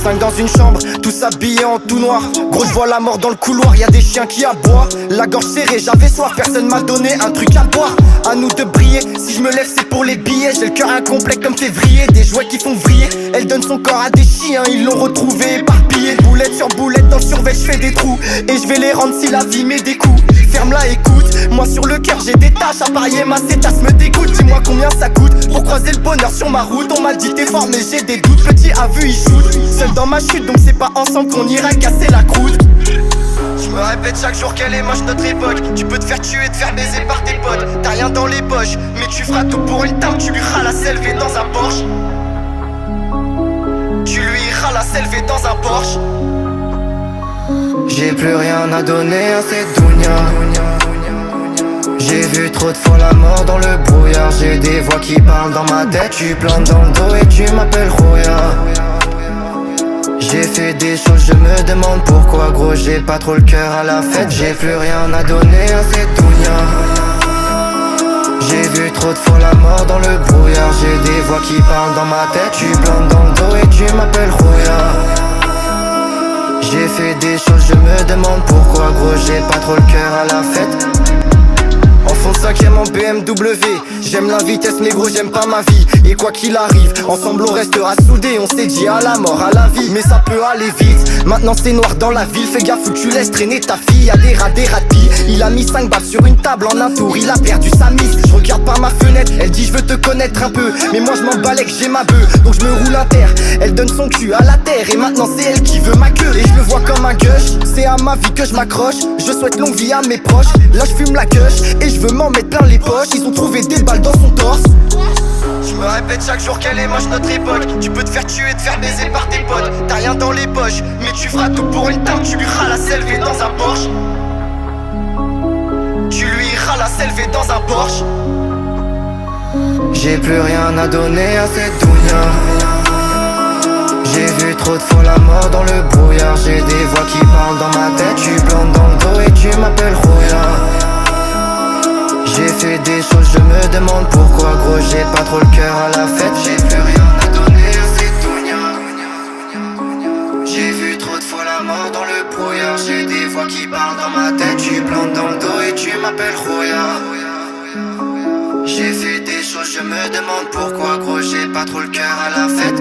5 dans une chambre, tous habillés en tout noir. Gros, je vois la mort dans le couloir, y'a des chiens qui aboient. La gorge serrée, j'avais soif, personne m'a donné un truc à boire. À nous de briller, si je me lève c'est pour les billets. J'ai le cœur incomplet comme février, des jouets qui font vriller. Elle donne son corps à des chiens, ils l'ont retrouvé éparpillé. Boulette sur boulette dans le survêt, je fais des trous. Et je vais les rendre si la vie met des coups. Ferme-la, écoute, moi sur le cœur j'ai des tâches à parier, ma cétasse me dégoûte. Dis-moi combien ça coûte pour croiser le bonheur sur ma route. On m'a dit t'es fort mais j'ai des doutes, petit a vu il shoot. Seul dans ma chute donc c'est pas ensemble qu'on ira casser la croûte. Je me répète chaque jour qu'elle est moche notre époque. Tu peux te faire tuer, te faire baiser par tes potes. T'as rien dans les poches, mais tu feras tout pour une table. Tu lui ralasses selvé dans un Porsche. Tu lui ralasses selvé dans un Porsche. J'ai plus rien à donner à cette dounia. J'ai vu trop de fois la mort dans le brouillard. J'ai des voix qui parlent dans ma tête. Tu plantes dans le dos et tu m'appelles Roya. J'ai fait des choses, je me demande pourquoi. Gros, j'ai pas trop le cœur à la fête. J'ai plus rien à donner à cette dounia. J'ai vu trop de fois la mort dans le brouillard. J'ai des voix qui parlent dans ma tête. Tu plantes dans le dos et tu m'appelles Roya. J'ai fait des choses, je me demande pourquoi. Gros, j'ai pas trop le cœur à la fête. En fond 5ème en BMW. J'aime la vitesse mais gros j'aime pas ma vie. Et quoi qu'il arrive, ensemble on restera soudés. On s'est dit à la mort, à la vie. Mais ça peut aller vite, maintenant c'est noir dans la ville. Fais gaffe où tu laisses traîner ta fille. Y'a des rats, des ratis. Il a mis 5 balles sur une table en un tour. Il a perdu sa mise, je regarde par ma fenêtre. Elle dit je veux te connaître un peu. Mais moi je m'en balais que j'ai ma bœuf. Donc je me roule à terre, elle donne son cul à la terre. Et maintenant c'est elle qui veut ma queue. Et je le vois comme un gush, c'est à ma vie que je m'accroche. Je souhaite longue vie à mes proches. Là je fume la gush et je veux m'en mettre plein les poches. Ils ont trouvé des balles dans son torse. Je me répète chaque jour qu'elle est moche notre époque. Tu peux te faire tuer, te faire baiser par tes potes. T'as rien dans les poches, mais tu feras tout pour une table. Tu lui ralasses selvé dans un Porsche. Tu lui ralasses selvé dans un Porsche. J'ai plus rien à donner à cette dounia. J'ai vu trop de fois la mort dans le brouillard. J'ai des voix qui parlent dans ma tête. Tu plantes dans le dos et tu m'appelles Roya. J'ai fait des choses, je me demande pourquoi. Gros, j'ai pas trop le cœur à la fête. J'ai plus rien à donner à cette dounia. J'ai vu trop de fois la mort dans le brouillard. J'ai des voix qui parlent dans ma tête. Tu plantes dans le dos et tu m'appelles Roya. J'ai fait des choses, je me demande pourquoi. Gros, j'ai pas trop le cœur à la fête.